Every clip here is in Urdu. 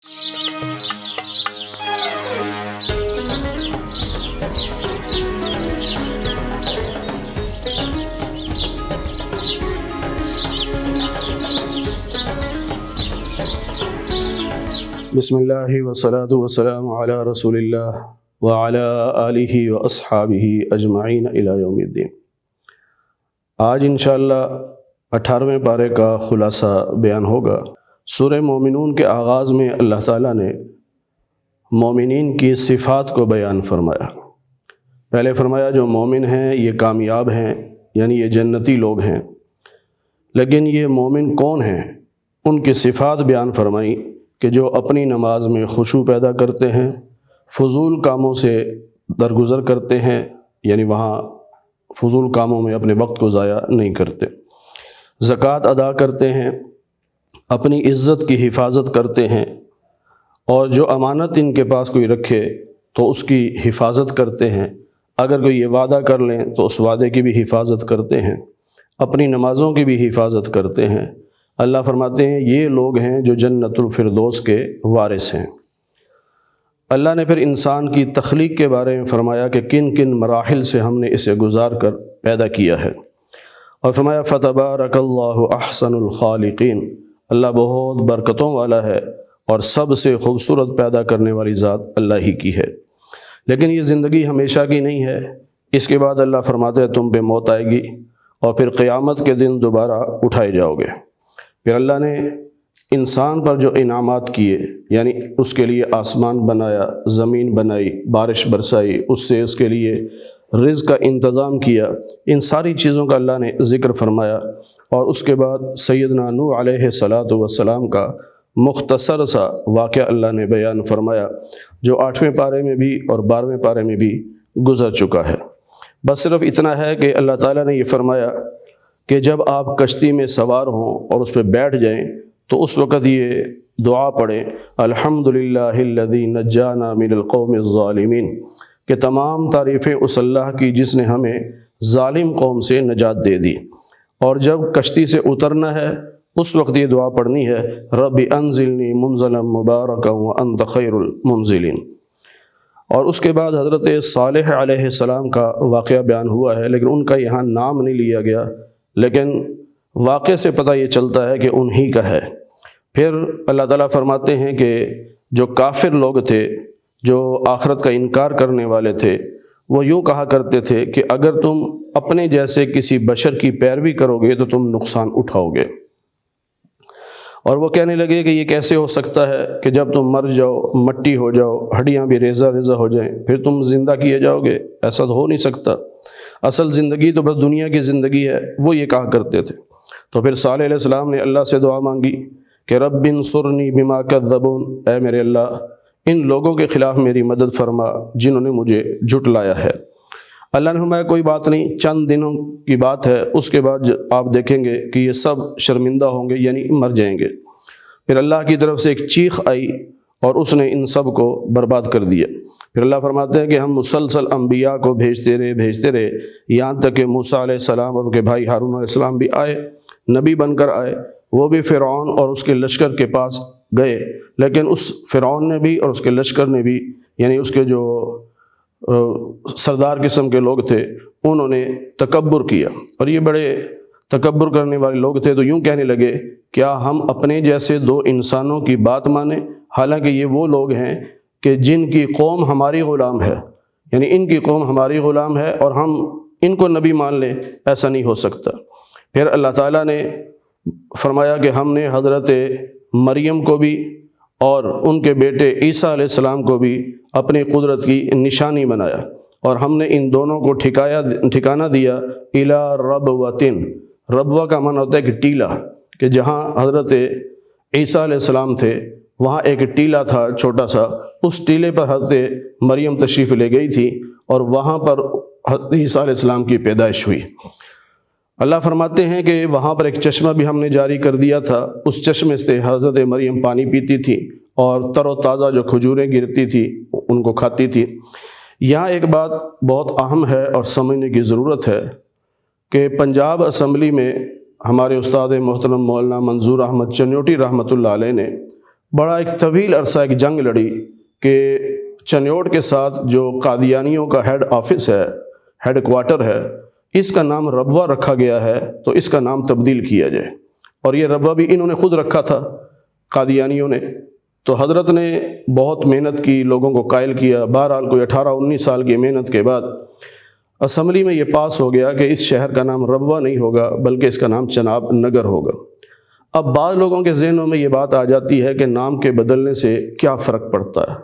بسم اللہ والصلاة والسلام علی رسول اللہ وعلی آلہ واصحابہ اجمعین الی یوم الدین۔ آج انشاءاللہ 18ویں پارے کا خلاصہ بیان ہوگا۔ سورہ مومنون کے آغاز میں اللہ تعالیٰ نے مومنین کی صفات کو بیان فرمایا۔ پہلے فرمایا جو مومن ہیں یہ کامیاب ہیں، یعنی یہ جنتی لوگ ہیں۔ لیکن یہ مومن کون ہیں؟ ان کی صفات بیان فرمائی کہ جو اپنی نماز میں خشوع پیدا کرتے ہیں، فضول کاموں سے درگزر کرتے ہیں، یعنی وہاں فضول کاموں میں اپنے وقت کو ضائع نہیں کرتے، زکوٰۃ ادا کرتے ہیں، اپنی عزت کی حفاظت کرتے ہیں، اور جو امانت ان کے پاس کوئی رکھے تو اس کی حفاظت کرتے ہیں، اگر کوئی یہ وعدہ کر لیں تو اس وعدے کی بھی حفاظت کرتے ہیں، اپنی نمازوں کی بھی حفاظت کرتے ہیں۔ اللہ فرماتے ہیں یہ لوگ ہیں جو جنت الفردوس کے وارث ہیں۔ اللہ نے پھر انسان کی تخلیق کے بارے میں فرمایا کہ کن کن مراحل سے ہم نے اسے گزار کر پیدا کیا ہے، اور فرمایا فتبارک اللہ احسن الخالقین، اللہ بہت برکتوں والا ہے اور سب سے خوبصورت پیدا کرنے والی ذات اللہ ہی کی ہے۔ لیکن یہ زندگی ہمیشہ کی نہیں ہے، اس کے بعد اللہ فرماتا ہے تم پہ موت آئے گی اور پھر قیامت کے دن دوبارہ اٹھائے جاؤ گے۔ پھر اللہ نے انسان پر جو انعامات کیے، یعنی اس کے لیے آسمان بنایا، زمین بنائی، بارش برسائی، اس سے اس کے لیے رزق کا انتظام کیا، ان ساری چیزوں کا اللہ نے ذکر فرمایا۔ اور اس کے بعد سیدنا نوح علیہ السلام کا مختصر سا واقعہ اللہ نے بیان فرمایا، جو 8ویں پارے میں بھی اور 12ویں پارے میں بھی گزر چکا ہے۔ بس صرف اتنا ہے کہ اللہ تعالیٰ نے یہ فرمایا کہ جب آپ کشتی میں سوار ہوں اور اس پہ بیٹھ جائیں تو اس وقت یہ دعا پڑھیں الحمدللہ الذی نجانا من القوم الظالمین، کہ تمام تعریفیں اس اللہ کی جس نے ہمیں ظالم قوم سے نجات دے دی۔ اور جب کشتی سے اترنا ہے اس وقت یہ دعا پڑھنی ہے رب انزلنی منزلا مبارکا وانت خیر المنزلین۔ اور اس کے بعد حضرت صالح علیہ السلام کا واقعہ بیان ہوا ہے، لیکن ان کا یہاں نام نہیں لیا گیا، لیکن واقعے سے پتہ یہ چلتا ہے کہ انہی کا ہے۔ پھر اللہ تعالیٰ فرماتے ہیں کہ جو کافر لوگ تھے، جو آخرت کا انکار کرنے والے تھے، وہ یوں کہا کرتے تھے کہ اگر تم اپنے جیسے کسی بشر کی پیروی کرو گے تو تم نقصان اٹھاؤ گے۔ اور وہ کہنے لگے کہ یہ کیسے ہو سکتا ہے کہ جب تم مر جاؤ، مٹی ہو جاؤ، ہڈیاں بھی ریزہ ریزہ ہو جائیں، پھر تم زندہ کیے جاؤ گے؟ ایسا تو ہو نہیں سکتا، اصل زندگی تو بس دنیا کی زندگی ہے، وہ یہ کہا کرتے تھے۔ تو پھر صالح علیہ السلام نے اللہ سے دعا مانگی کہ رب انصرنی بما کذبون، اے میرے اللہ ان لوگوں کے خلاف میری مدد فرما جنہوں نے مجھے جھٹلایا ہے۔ اللہ نے فرمایا کوئی بات نہیں، چند دنوں کی بات ہے، اس کے بعد آپ دیکھیں گے کہ یہ سب شرمندہ ہوں گے، یعنی مر جائیں گے۔ پھر اللہ کی طرف سے ایک چیخ آئی اور اس نے ان سب کو برباد کر دیا۔ پھر اللہ فرماتے ہیں کہ ہم مسلسل انبیاء کو بھیجتے رہے یہاں تک کہ موسیٰ علیہ السلام اور ان کے بھائی ہارون علیہ السلام بھی آئے، نبی بن کر آئے، وہ بھی فرعون اور اس کے لشکر کے پاس گئے، لیکن اس فرعون نے بھی اور اس کے لشکر نے بھی، یعنی اس کے جو سردار قسم کے لوگ تھے، انہوں نے تکبر کیا، اور یہ بڑے تکبر کرنے والے لوگ تھے، تو یوں کہنے لگے کیا ہم اپنے جیسے دو انسانوں کی بات مانیں، حالانکہ یہ وہ لوگ ہیں کہ جن کی قوم ہماری غلام ہے، یعنی ان کی قوم ہماری غلام ہے اور ہم ان کو نبی مان لیں، ایسا نہیں ہو سکتا۔ پھر اللہ تعالیٰ نے فرمایا کہ ہم نے حضرت مریم کو بھی اور ان کے بیٹے عیسیٰ علیہ السلام کو بھی اپنی قدرت کی نشانی بنایا، اور ہم نے ان دونوں کو ٹھکانہ دیا الی ربوۃ، ربوہ کا معنی ہوتا ہے کہ ٹیلا، کہ جہاں حضرت عیسیٰ علیہ السلام تھے وہاں ایک ٹیلا تھا چھوٹا سا، اس ٹیلے پر حضرت مریم تشریف لے گئی تھی اور وہاں پر حضرت عیسیٰ علیہ السلام کی پیدائش ہوئی۔ اللہ فرماتے ہیں کہ وہاں پر ایک چشمہ بھی ہم نے جاری کر دیا تھا، اس چشمے سے حضرت مریم پانی پیتی تھی اور تر و تازہ جو کھجوریں گرتی تھی ان کو کھاتی تھی۔ یہاں ایک بات بہت اہم ہے اور سمجھنے کی ضرورت ہے کہ پنجاب اسمبلی میں ہمارے استاد محترم مولانا منظور احمد چنیوٹی رحمۃ اللہ علیہ نے بڑا ایک طویل عرصہ ایک جنگ لڑی کہ چنیوٹ کے ساتھ جو قادیانیوں کا ہیڈ آفس ہے، ہیڈ کوارٹر ہے، اس کا نام ربوہ رکھا گیا ہے، تو اس کا نام تبدیل کیا جائے۔ اور یہ ربوہ بھی انہوں نے خود رکھا تھا، قادیانیوں نے۔ تو حضرت نے بہت محنت کی، لوگوں کو قائل کیا، بہرحال کوئی 18-19 سال کی محنت کے بعد اسمبلی میں یہ پاس ہو گیا کہ اس شہر کا نام ربوہ نہیں ہوگا بلکہ اس کا نام چناب نگر ہوگا۔ اب بعض لوگوں کے ذہنوں میں یہ بات آ جاتی ہے کہ نام کے بدلنے سے کیا فرق پڑتا ہے،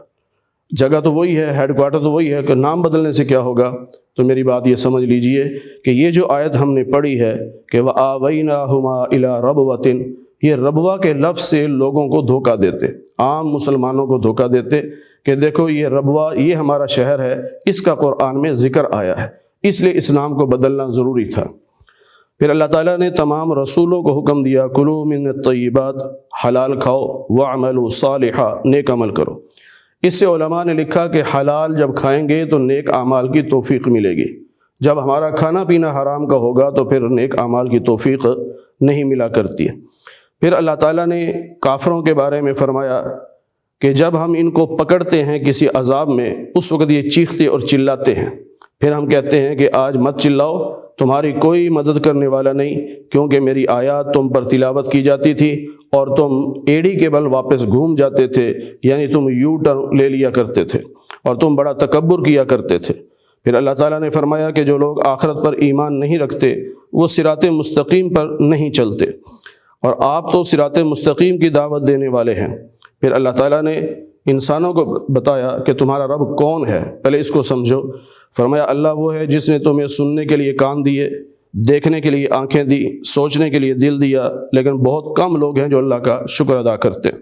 جگہ تو وہی ہے، ہیڈ کوارٹر تو وہی ہے، کہ نام بدلنے سے کیا ہوگا؟ تو میری بات یہ سمجھ لیجئے کہ یہ جو آیت ہم نے پڑھی ہے کہ وَآوَيْنَاهُمَا إِلَىٰ رَبْوَةٍ، یہ ربوہ کے لفظ سے لوگوں کو دھوکہ دیتے، عام مسلمانوں کو دھوکہ دیتے کہ دیکھو یہ ربوہ، یہ ہمارا شہر ہے، اس کا قرآن میں ذکر آیا ہے، اس لیے اس نام کو بدلنا ضروری تھا۔ پھر اللہ تعالیٰ نے تمام رسولوں کو حکم دیا کلوا من الطیبات، حلال کھاؤ، وَاعْمَلُوا صالحا، نیک عمل کرو۔ اس سے علماء نے لکھا کہ حلال جب کھائیں گے تو نیک اعمال کی توفیق ملے گی، جب ہمارا کھانا پینا حرام کا ہوگا تو پھر نیک اعمال کی توفیق نہیں ملا کرتی ہے۔ پھر اللہ تعالیٰ نے کافروں کے بارے میں فرمایا کہ جب ہم ان کو پکڑتے ہیں کسی عذاب میں، اس وقت یہ چیختے اور چلاتے ہیں، پھر ہم کہتے ہیں کہ آج مت چلاؤ، تمہاری کوئی مدد کرنے والا نہیں، کیونکہ میری آیات تم پر تلاوت کی جاتی تھی اور تم ایڑی کے بل واپس گھوم جاتے تھے، یعنی تم یو ٹرن لے لیا کرتے تھے اور تم بڑا تکبر کیا کرتے تھے۔ پھر اللہ تعالیٰ نے فرمایا کہ جو لوگ آخرت پر ایمان نہیں رکھتے وہ صراط مستقیم پر نہیں چلتے، اور آپ تو صراط مستقیم کی دعوت دینے والے ہیں۔ پھر اللہ تعالیٰ نے انسانوں کو بتایا کہ تمہارا رب کون ہے، پہلے اس کو سمجھو۔ فرمایا اللہ وہ ہے جس نے تمہیں سننے کے لیے کان دیے، دیکھنے کے لیے آنکھیں دی، سوچنے کے لیے دل دیا، لیکن بہت کم لوگ ہیں جو اللہ کا شکر ادا کرتے ہیں۔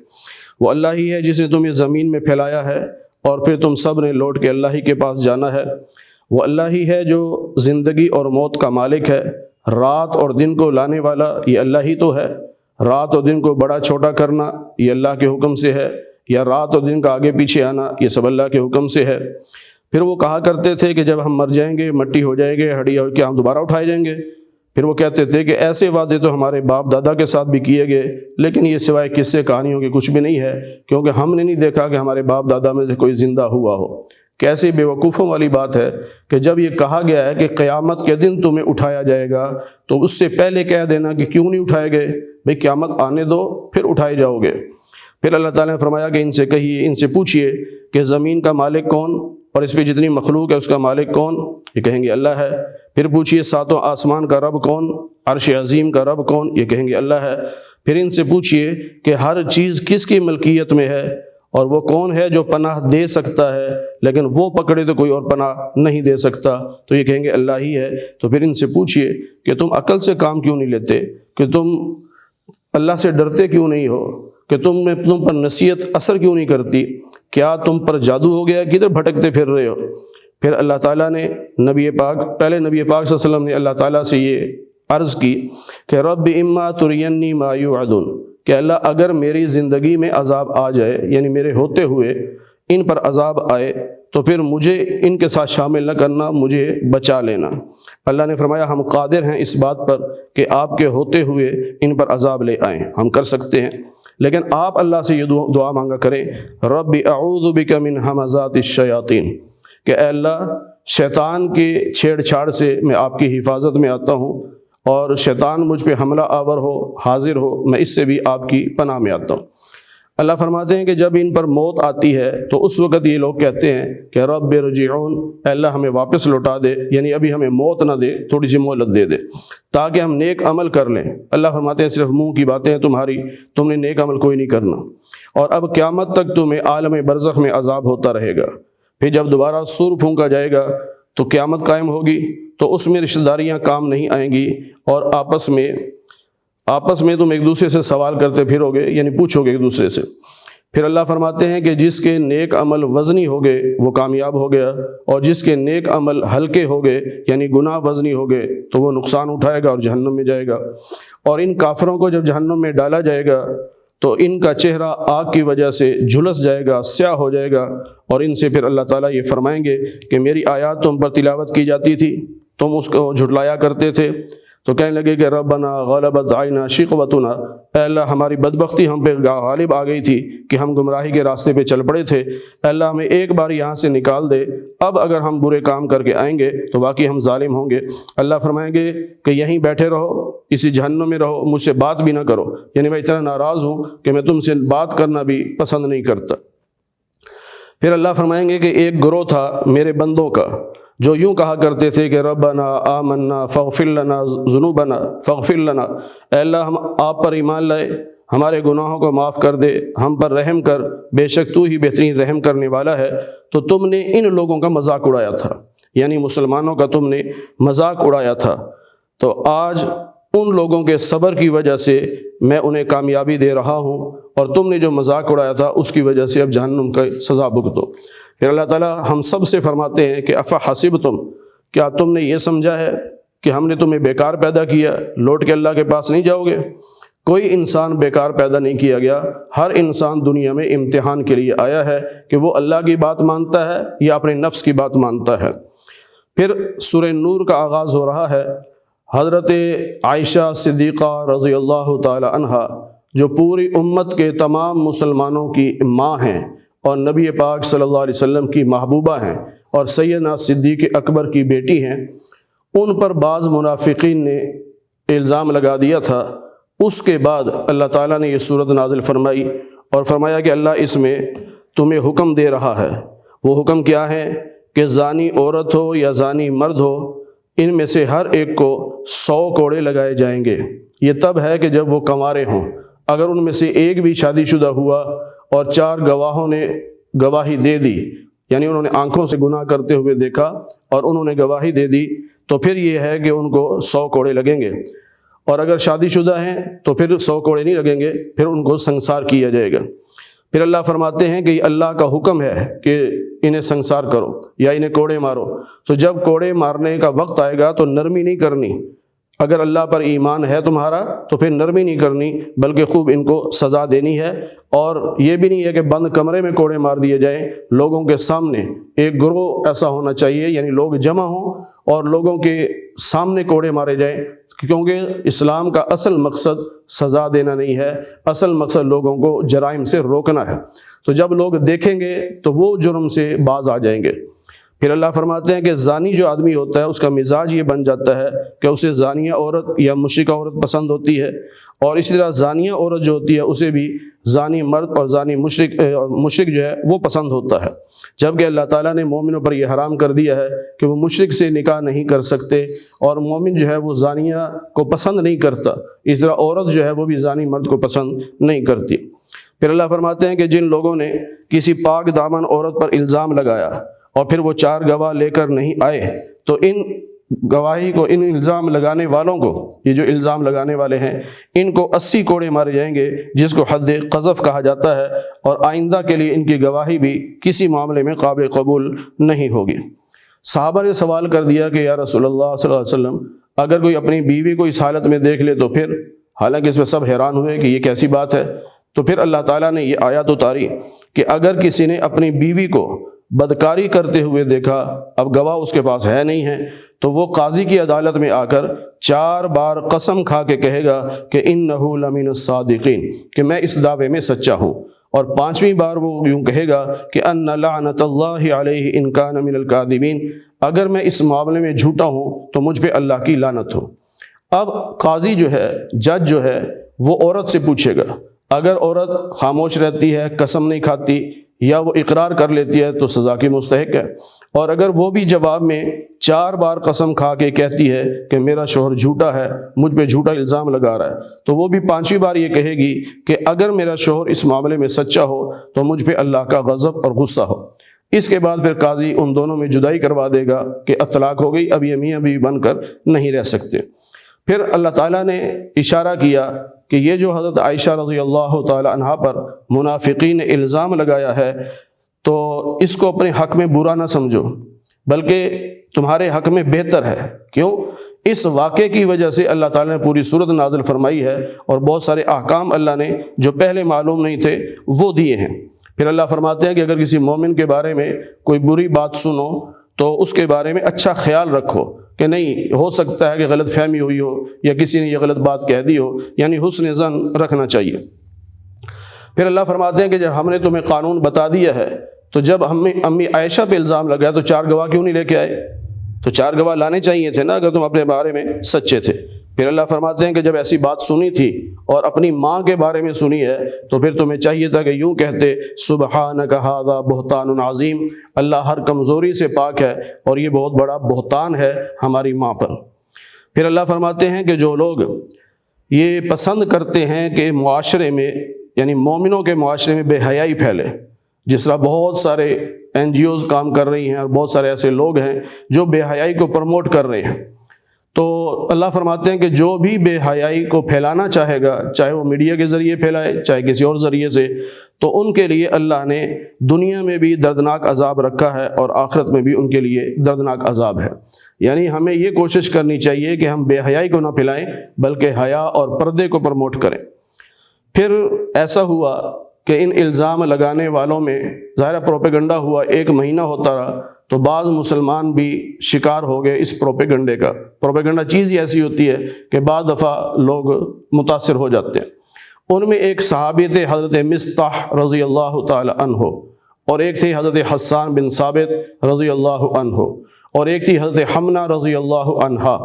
وہ اللہ ہی ہے جس نے تمہیں زمین میں پھیلایا ہے اور پھر تم سب نے لوٹ کے اللہ ہی کے پاس جانا ہے۔ وہ اللہ ہی ہے جو زندگی اور موت کا مالک ہے، رات اور دن کو لانے والا یہ اللہ ہی تو ہے۔ رات اور دن کو بڑا چھوٹا کرنا یہ اللہ کے حکم سے ہے، یا رات اور دن کا آگے پیچھے آنا یہ سب اللہ کے حکم سے ہے۔ پھر وہ کہا کرتے تھے کہ جب ہم مر جائیں گے، مٹی ہو جائیں گے، ہڈیا ہو کے ہم دوبارہ اٹھائے جائیں گے۔ پھر وہ کہتے تھے کہ ایسے وعدے تو ہمارے باپ دادا کے ساتھ بھی کیے گئے، لیکن یہ سوائے قصے کہانیوں کے کچھ بھی نہیں ہے، کیونکہ ہم نے نہیں دیکھا کہ ہمارے باپ دادا میں سے کوئی زندہ ہوا ہو۔ کیسی بے وقوفوں والی بات ہے کہ جب یہ کہا گیا ہے کہ قیامت کے دن تمہیں اٹھایا جائے گا، تو اس سے پہلے کہہ دینا کہ کیوں نہیں اٹھائے گئے، بھئی قیامت آنے دو پھر اٹھائے جاؤ گے۔ پھر اللہ تعالیٰ نے فرمایا کہ ان سے کہیے، ان سے پوچھئے کہ زمین کا مالک کون اور اس پہ جتنی مخلوق ہے اس کا مالک کون؟ یہ کہیں گے اللہ ہے۔ پھر پوچھئے ساتوں آسمان کا رب کون، عرش عظیم کا رب کون؟ یہ کہیں گے اللہ ہے۔ پھر ان سے پوچھئے کہ ہر چیز کس کی ملکیت میں ہے اور وہ کون ہے جو پناہ دے سکتا ہے لیکن وہ پکڑے تو کوئی اور پناہ نہیں دے سکتا؟ تو یہ کہیں گے اللہ ہی ہے۔ تو پھر ان سے پوچھئے کہ تم عقل سے کام کیوں نہیں لیتے، کہ تم اللہ سے ڈرتے کیوں نہیں ہو، کہ تم پر نصیحت اثر کیوں نہیں کرتی، کیا تم پر جادو ہو گیا، کدھر بھٹکتے پھر رہے ہو؟ پھر اللہ تعالیٰ نے نبی پاک صلی اللہ علیہ وسلم نے اللہ تعالیٰ سے یہ عرض کی کہ رب اما ترینی ما یوعدون، کہ اللہ اگر میری زندگی میں عذاب آ جائے، یعنی میرے ہوتے ہوئے ان پر عذاب آئے، تو پھر مجھے ان کے ساتھ شامل نہ کرنا، مجھے بچا لینا۔ اللہ نے فرمایا ہم قادر ہیں اس بات پر کہ آپ کے ہوتے ہوئے ان پر عذاب لے آئیں، ہم کر سکتے ہیں، لیکن آپ اللہ سے یہ دعا مانگا کریں رب اعوذ بک من ہمزات الشیاطین، کہ اے اللہ شیطان کی چھیڑ چھاڑ سے میں آپ کی حفاظت میں آتا ہوں، اور شیطان مجھ پہ حملہ آور ہو، حاضر ہو، میں اس سے بھی آپ کی پناہ میں آتا ہوں۔ اللہ فرماتے ہیں کہ جب ان پر موت آتی ہے تو اس وقت یہ لوگ کہتے ہیں کہ رب ارجعون، اے اللہ ہمیں واپس لوٹا دے، یعنی ابھی ہمیں موت نہ دے، تھوڑی سی مہلت دے دے تاکہ ہم نیک عمل کر لیں۔ اللہ فرماتے ہیں صرف منہ کی باتیں ہیں تمہاری، تم نے نیک عمل کوئی نہیں کرنا، اور اب قیامت تک تمہیں عالم برزخ میں عذاب ہوتا رہے گا۔ پھر جب دوبارہ سور پھونکا جائے گا تو قیامت قائم ہوگی، تو اس میں رشتہ داریاں کام نہیں آئیں گی، اور آپس میں تم ایک دوسرے سے سوال کرتے پھرو گے، یعنی پوچھو گے ایک دوسرے سے۔ پھر اللہ فرماتے ہیں کہ جس کے نیک عمل وزنی ہو گئے وہ کامیاب ہو گیا، اور جس کے نیک عمل ہلکے ہو گئے یعنی گناہ وزنی ہو گئے تو وہ نقصان اٹھائے گا اور جہنم میں جائے گا۔ اور ان کافروں کو جب جہنم میں ڈالا جائے گا تو ان کا چہرہ آگ کی وجہ سے جھلس جائے گا، سیاہ ہو جائے گا، اور ان سے پھر اللہ تعالیٰ یہ فرمائیں گے کہ میری آیات تم پر تلاوت کی جاتی تھی، تم اس کو جھٹلایا کرتے تھے، تو کہنے لگے کہ ربنا غلبت علینا شقوتنا، اے اللہ ہماری بدبختی ہم پہ غالب آ گئی تھی کہ ہم گمراہی کے راستے پہ چل پڑے تھے، اے اللہ ہمیں ایک بار یہاں سے نکال دے، اب اگر ہم برے کام کر کے آئیں گے تو واقعی ہم ظالم ہوں گے۔ اللہ فرمائیں گے کہ یہیں بیٹھے رہو، اسی جہنم میں رہو، مجھ سے بات بھی نہ کرو، یعنی میں اتنا ناراض ہوں کہ میں تم سے بات کرنا بھی پسند نہیں کرتا۔ پھر اللہ فرمائیں گے کہ ایک گروہ تھا میرے بندوں کا جو یوں کہا کرتے تھے کہ ربنا آمنا فاغفر لنا ذنوبنا فاغفر لنا، اے اللہ ہم آپ پر ایمان لائے، ہمارے گناہوں کو معاف کر دے، ہم پر رحم کر، بے شک تو ہی بہترین رحم کرنے والا ہے۔ تو تم نے ان لوگوں کا مذاق اڑایا تھا، یعنی مسلمانوں کا تم نے مذاق اڑایا تھا، تو آج ان لوگوں کے صبر کی وجہ سے میں انہیں کامیابی دے رہا ہوں، اور تم نے جو مذاق اڑایا تھا اس کی وجہ سے اب جہنم کا سزا بھگتو۔ پھر اللہ تعالیٰ ہم سب سے فرماتے ہیں کہ افحسبتم، کیا تم نے یہ سمجھا ہے کہ ہم نے تمہیں بیکار پیدا کیا، لوٹ کے اللہ کے پاس نہیں جاؤ گے؟ کوئی انسان بیکار پیدا نہیں کیا گیا، ہر انسان دنیا میں امتحان کے لیے آیا ہے کہ وہ اللہ کی بات مانتا ہے یا اپنے نفس کی بات مانتا ہے۔ پھر سورہ نور کا آغاز ہو رہا ہے۔ حضرت عائشہ صدیقہ رضی اللہ تعالی عنہا جو پوری امت کے تمام مسلمانوں کی ماں ہیں اور نبی پاک صلی اللہ علیہ وسلم کی محبوبہ ہیں اور سیدنا صدیق اکبر کی بیٹی ہیں، ان پر بعض منافقین نے الزام لگا دیا تھا۔ اس کے بعد اللہ تعالیٰ نے یہ صورت نازل فرمائی اور فرمایا کہ اللہ اس میں تمہیں حکم دے رہا ہے۔ وہ حکم کیا ہے کہ زانی عورت ہو یا زانی مرد ہو، ان میں سے ہر ایک کو 100 کوڑے لگائے جائیں گے۔ یہ تب ہے کہ جب وہ کنوارے ہوں، اگر ان میں سے ایک بھی شادی شدہ ہوا اور 4 گواہوں نے گواہی دے دی، یعنی انہوں نے آنکھوں سے گناہ کرتے ہوئے دیکھا اور انہوں نے گواہی دے دی، تو پھر یہ ہے کہ ان کو 100 کوڑے لگیں گے۔ اور اگر شادی شدہ ہیں تو پھر 100 کوڑے نہیں لگیں گے، پھر ان کو سنسار کیا جائے گا۔ پھر اللہ فرماتے ہیں کہ یہ اللہ کا حکم ہے کہ انہیں سنسار کرو یا انہیں کوڑے مارو۔ تو جب کوڑے مارنے کا وقت آئے گا تو نرمی نہیں کرنی، اگر اللہ پر ایمان ہے تمہارا تو پھر نرمی نہیں کرنی، بلکہ خوب ان کو سزا دینی ہے۔ اور یہ بھی نہیں ہے کہ بند کمرے میں کوڑے مار دیے جائیں، لوگوں کے سامنے ایک گروہ ایسا ہونا چاہیے، یعنی لوگ جمع ہوں اور لوگوں کے سامنے کوڑے مارے جائیں، کیونکہ اسلام کا اصل مقصد سزا دینا نہیں ہے، اصل مقصد لوگوں کو جرائم سے روکنا ہے۔ تو جب لوگ دیکھیں گے تو وہ جرم سے باز آ جائیں گے۔ پھر اللہ فرماتے ہیں کہ زانی جو آدمی ہوتا ہے اس کا مزاج یہ بن جاتا ہے کہ اسے زانیہ عورت یا مشرکہ عورت پسند ہوتی ہے، اور اسی طرح زانیہ عورت جو ہوتی ہے اسے بھی زانی مرد اور زانی مشرک جو ہے وہ پسند ہوتا ہے، جبکہ اللہ تعالیٰ نے مومنوں پر یہ حرام کر دیا ہے کہ وہ مشرک سے نکاح نہیں کر سکتے، اور مومن جو ہے وہ زانیہ کو پسند نہیں کرتا، اس طرح عورت جو ہے وہ بھی زانی مرد کو پسند نہیں کرتی۔ پھر اللہ فرماتے ہیں کہ جن لوگوں نے کسی پاک دامن عورت پر الزام لگایا اور پھر وہ 4 گواہ لے کر نہیں آئے، تو ان گواہی کو، ان الزام لگانے والوں کو، یہ جو الزام لگانے والے ہیں، ان کو 80 کوڑے مارے جائیں گے، جس کو حد قذف کہا جاتا ہے، اور آئندہ کے لیے ان کی گواہی بھی کسی معاملے میں قابل قبول نہیں ہوگی۔ صحابہ نے سوال کر دیا کہ یا رسول اللہ صلی اللہ علیہ وسلم، اگر کوئی اپنی بیوی کو اس حالت میں دیکھ لے تو پھر؟ حالانکہ اس میں سب حیران ہوئے کہ یہ کیسی بات ہے۔ تو پھر اللہ تعالیٰ نے یہ آیات اتاری کہ اگر کسی نے اپنی بیوی کو بدکاری کرتے ہوئے دیکھا، اب گواہ اس کے پاس ہے نہیں ہے، تو وہ قاضی کی عدالت میں آ کر 4 بار قسم کھا کے کہے گا کہ انہ لمن الصادقین، کہ میں اس دعوے میں سچا ہوں، اور 5ویں بار وہ یوں کہے گا کہ ان لعنت اللہ علیہ ان کان من الکاذبین، اگر میں اس معاملے میں جھوٹا ہوں تو مجھ پہ اللہ کی لعنت ہو۔ اب قاضی جو ہے، جج جو ہے، وہ عورت سے پوچھے گا، اگر عورت خاموش رہتی ہے، قسم نہیں کھاتی یا وہ اقرار کر لیتی ہے تو سزا کی مستحق ہے، اور اگر وہ بھی جواب میں 4 بار قسم کھا کے کہتی ہے کہ میرا شوہر جھوٹا ہے، مجھ پہ جھوٹا الزام لگا رہا ہے، تو وہ بھی 5ویں بار یہ کہے گی کہ اگر میرا شوہر اس معاملے میں سچا ہو تو مجھ پہ اللہ کا غضب اور غصہ ہو۔ اس کے بعد پھر قاضی ان دونوں میں جدائی کروا دے گا کہ اطلاق ہو گئی، اب یہ میاں بیوی بن کر نہیں رہ سکتے۔ پھر اللہ تعالیٰ نے اشارہ کیا کہ یہ جو حضرت عائشہ رضی اللہ تعالی عنہا پر منافقین نے الزام لگایا ہے، تو اس کو اپنے حق میں برا نہ سمجھو، بلکہ تمہارے حق میں بہتر ہے۔ کیوں؟ اس واقعے کی وجہ سے اللہ تعالیٰ نے پوری صورت نازل فرمائی ہے، اور بہت سارے احکام اللہ نے جو پہلے معلوم نہیں تھے وہ دیے ہیں۔ پھر اللہ فرماتے ہیں کہ اگر کسی مومن کے بارے میں کوئی بری بات سنو تو اس کے بارے میں اچھا خیال رکھو، کہ نہیں ہو سکتا ہے کہ غلط فہمی ہوئی ہو یا کسی نے یہ غلط بات کہہ دی ہو، یعنی حسن ظن رکھنا چاہیے۔ پھر اللہ فرماتے ہیں کہ جب ہم نے تمہیں قانون بتا دیا ہے تو جب ہمیں امی عائشہ پہ الزام لگا تو 4 گواہ کیوں نہیں لے کے آئے؟ تو 4 گواہ لانے چاہیے تھے نا اگر تم اپنے بارے میں سچے تھے۔ پھر اللہ فرماتے ہیں کہ جب ایسی بات سنی تھی اور اپنی ماں کے بارے میں سنی ہے تو پھر تمہیں چاہیے تھا کہ یوں کہتے سبحانک ھذا بہتان عظیم، اللہ ہر کمزوری سے پاک ہے اور یہ بہت بڑا بہتان ہے ہماری ماں پر۔ پھر اللہ فرماتے ہیں کہ جو لوگ یہ پسند کرتے ہیں کہ معاشرے میں یعنی مومنوں کے معاشرے میں بے حیائی پھیلے، جس طرح بہت سارے NGOs کام کر رہی ہیں اور بہت سارے ایسے لوگ ہیں جو بے حیائی کو پروموٹ کر رہے ہیں، تو اللہ فرماتے ہیں کہ جو بھی بے حیائی کو پھیلانا چاہے گا، چاہے وہ میڈیا کے ذریعے پھیلائے چاہے کسی اور ذریعے سے، تو ان کے لیے اللہ نے دنیا میں بھی دردناک عذاب رکھا ہے اور آخرت میں بھی ان کے لیے دردناک عذاب ہے۔ یعنی ہمیں یہ کوشش کرنی چاہیے کہ ہم بے حیائی کو نہ پھیلائیں بلکہ حیا اور پردے کو پروموٹ کریں۔ پھر ایسا ہوا کہ ان الزام لگانے والوں میں ظاہرہ پروپیگنڈا ہوا، 1 مہینہ ہوتا رہا تو بعض مسلمان بھی شکار ہو گئے اس پروپیگنڈے کا۔ پروپیگنڈا چیز ہی ایسی ہوتی ہے کہ بعض دفعہ لوگ متاثر ہو جاتے ہیں۔ ان میں ایک صحابی تھے حضرت مصطح رضی اللہ تعالی عنہ، اور ایک تھے حضرت حسان بن ثابت رضی اللہ عنہ، اور ایک تھی حضرت حمنہ رضی اللہ عنہا۔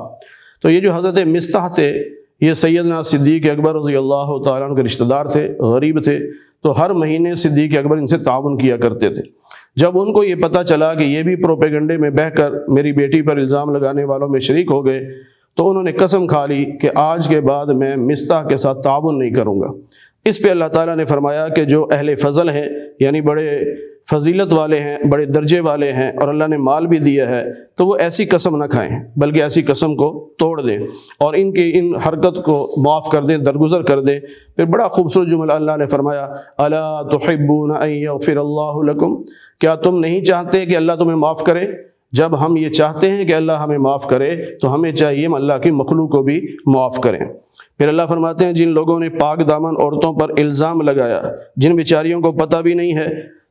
تو یہ جو حضرت مصطح تھے یہ سیدنا صدیق اکبر رضی اللہ تعالیٰ عنہ کے رشتہ دار تھے، غریب تھے، تو ہر مہینے صدیق اکبر ان سے تعاون کیا کرتے تھے۔ جب ان کو یہ پتہ چلا کہ یہ بھی پروپیگنڈے میں بہہ کر میری بیٹی پر الزام لگانے والوں میں شریک ہو گئے تو انہوں نے قسم کھا لی کہ آج کے بعد میں مصطح کے ساتھ تعاون نہیں کروں گا۔ اس پہ اللہ تعالیٰ نے فرمایا کہ جو اہل فضل ہیں یعنی بڑے فضیلت والے ہیں، بڑے درجے والے ہیں اور اللہ نے مال بھی دیا ہے تو وہ ایسی قسم نہ کھائیں بلکہ ایسی قسم کو توڑ دیں اور ان کی ان حرکت کو معاف کر دیں، درگزر کر دیں۔ پھر بڑا خوبصورت جملہ اللہ نے فرمایا الا تحبون ان یغفر اللہ لکم، کیا تم نہیں چاہتے کہ اللہ تمہیں معاف کرے؟ جب ہم یہ چاہتے ہیں کہ اللہ ہمیں معاف کرے تو ہمیں چاہیے ہم اللہ کی مخلوق کو بھی معاف کریں۔ پھر اللہ فرماتے ہیں جن لوگوں نے پاک دامن عورتوں پر الزام لگایا، جن بیچاریوں کو پتہ بھی نہیں ہے،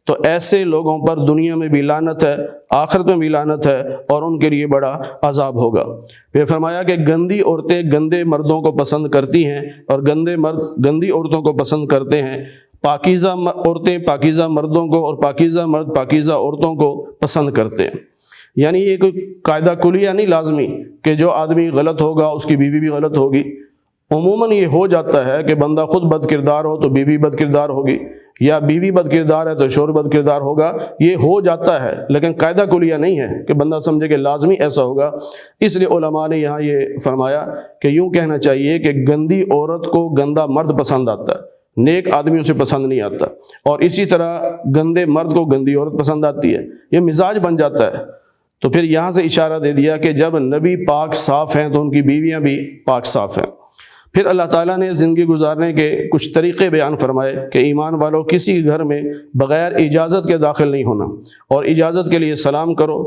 تو ایسے لوگوں پر دنیا میں بھی لعنت ہے، آخرت میں بھی لعنت ہے اور ان کے لیے بڑا عذاب ہوگا۔ پھر فرمایا کہ گندی عورتیں گندے مردوں کو پسند کرتی ہیں اور گندے مرد گندی عورتوں کو پسند کرتے ہیں، پاکیزہ عورتیں پاکیزہ مردوں کو اور پاکیزہ مرد پاکیزہ عورتوں کو پسند کرتے ہیں۔ یعنی یہ کوئی قاعدہ کلیہ نہیں لازمی کہ جو آدمی غلط ہوگا اس کی بیوی بھی غلط ہوگی۔ عموماً یہ ہو جاتا ہے کہ بندہ خود بد کردار ہو تو بیوی بد کردار ہوگی، یا بیوی بد کردار ہے تو شوہر بد کردار ہوگا، یہ ہو جاتا ہے لیکن قاعدہ کلیہ نہیں ہے کہ بندہ سمجھے کہ لازمی ایسا ہوگا۔ اس لیے علماء نے یہاں یہ فرمایا کہ یوں کہنا چاہیے کہ گندی عورت کو گندا مرد پسند آتا ہے، نیک آدمی اسے پسند نہیں آتا، اور اسی طرح گندے مرد کو گندی عورت پسند آتی ہے، یہ مزاج بن جاتا ہے۔ تو پھر یہاں سے اشارہ دے دیا کہ جب نبی پاک صاف ہیں تو ان کی بیویاں بھی پاک صاف ہیں۔ پھر اللہ تعالیٰ نے زندگی گزارنے کے کچھ طریقے بیان فرمائے کہ ایمان والوں کسی گھر میں بغیر اجازت کے داخل نہیں ہونا، اور اجازت کے لیے سلام کرو۔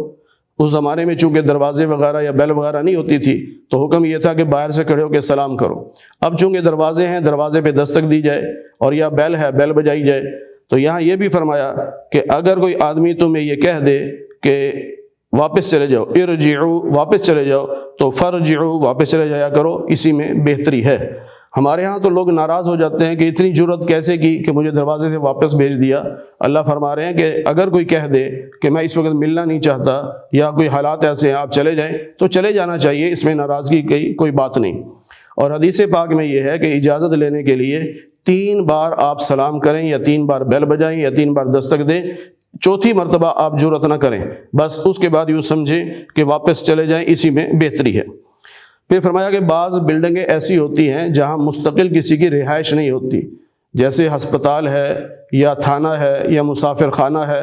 اس زمانے میں چونکہ دروازے وغیرہ یا بیل وغیرہ نہیں ہوتی تھی تو حکم یہ تھا کہ باہر سے کھڑے ہو کے سلام کرو۔ اب چونکہ دروازے ہیں، دروازے پہ دستک دی جائے، اور یا بیل ہے بیل بجائی جائے۔ تو یہاں یہ بھی فرمایا کہ اگر کوئی آدمی تمہیں یہ کہہ دے کہ واپس چلے جاؤ، ارجعو واپس چلے جاؤ، تو فرجعو واپس چلے جایا کرو، اسی میں بہتری ہے۔ ہمارے ہاں تو لوگ ناراض ہو جاتے ہیں کہ اتنی جرت کیسے کی کہ مجھے دروازے سے واپس بھیج دیا۔ اللہ فرما رہے ہیں کہ اگر کوئی کہہ دے کہ میں اس وقت ملنا نہیں چاہتا یا کوئی حالات ایسے ہیں آپ چلے جائیں تو چلے جانا چاہیے، اس میں ناراضگی کی کوئی بات نہیں۔ اور حدیث پاک میں یہ ہے کہ اجازت لینے کے لیے 3 بار آپ سلام کریں یا 3 بار بیل بجائیں یا 3 بار دستک دیں، چوتھی مرتبہ آپ جرت نہ کریں، بس اس کے بعد یوں سمجھیں کہ واپس چلے جائیں، اسی میں بہتری ہے۔ پھر فرمایا کہ بعض بلڈنگیں ایسی ہوتی ہیں جہاں مستقل کسی کی رہائش نہیں ہوتی، جیسے ہسپتال ہے یا تھانہ ہے یا مسافر خانہ ہے،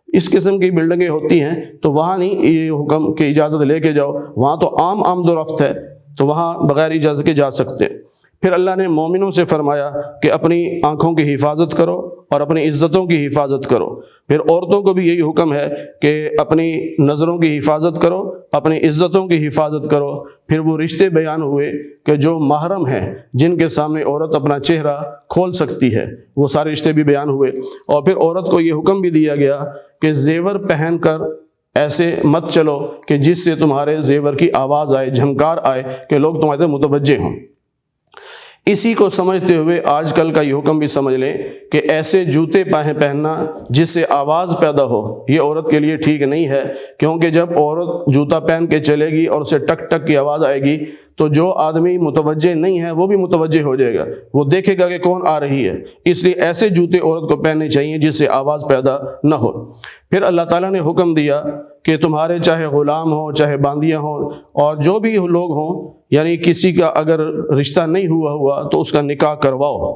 اس قسم کی بلڈنگیں ہوتی ہیں تو وہاں نہیں یہ حکم کہ اجازت لے کے جاؤ، وہاں تو عام آمد و رفت ہے تو وہاں بغیر اجازت کے جا سکتے ہیں۔ پھر اللہ نے مومنوں سے فرمایا کہ اپنی آنکھوں کی حفاظت کرو اور اپنی عزتوں کی حفاظت کرو۔ پھر عورتوں کو بھی یہی حکم ہے کہ اپنی نظروں کی حفاظت کرو، اپنی عزتوں کی حفاظت کرو۔ پھر وہ رشتے بیان ہوئے کہ جو محرم ہیں، جن کے سامنے عورت اپنا چہرہ کھول سکتی ہے، وہ سارے رشتے بھی بیان ہوئے۔ اور پھر عورت کو یہ حکم بھی دیا گیا کہ زیور پہن کر ایسے مت چلو کہ جس سے تمہارے زیور کی آواز آئے، جھنکار آئے کہ لوگ تمہارے طرف متوجہ ہوں۔ اسی کو سمجھتے ہوئے آج کل کا یہ حکم بھی سمجھ لیں کہ ایسے جوتے پہننا جس سے آواز پیدا ہو، یہ عورت کے لیے ٹھیک نہیں ہے، کیونکہ جب عورت جوتا پہن کے چلے گی اور اسے ٹک ٹک کی آواز آئے گی تو جو آدمی متوجہ نہیں ہے وہ بھی متوجہ ہو جائے گا، وہ دیکھے گا کہ کون آ رہی ہے۔ اس لیے ایسے جوتے عورت کو پہننے چاہیے جس سے آواز پیدا نہ ہو۔ پھر اللہ تعالیٰ نے حکم دیا کہ تمہارے چاہے غلام ہوں، چاہے باندیاں ہوں، اور جو بھی لوگ ہوں، یعنی کسی کا اگر رشتہ نہیں ہوا تو اس کا نکاح کرواؤ،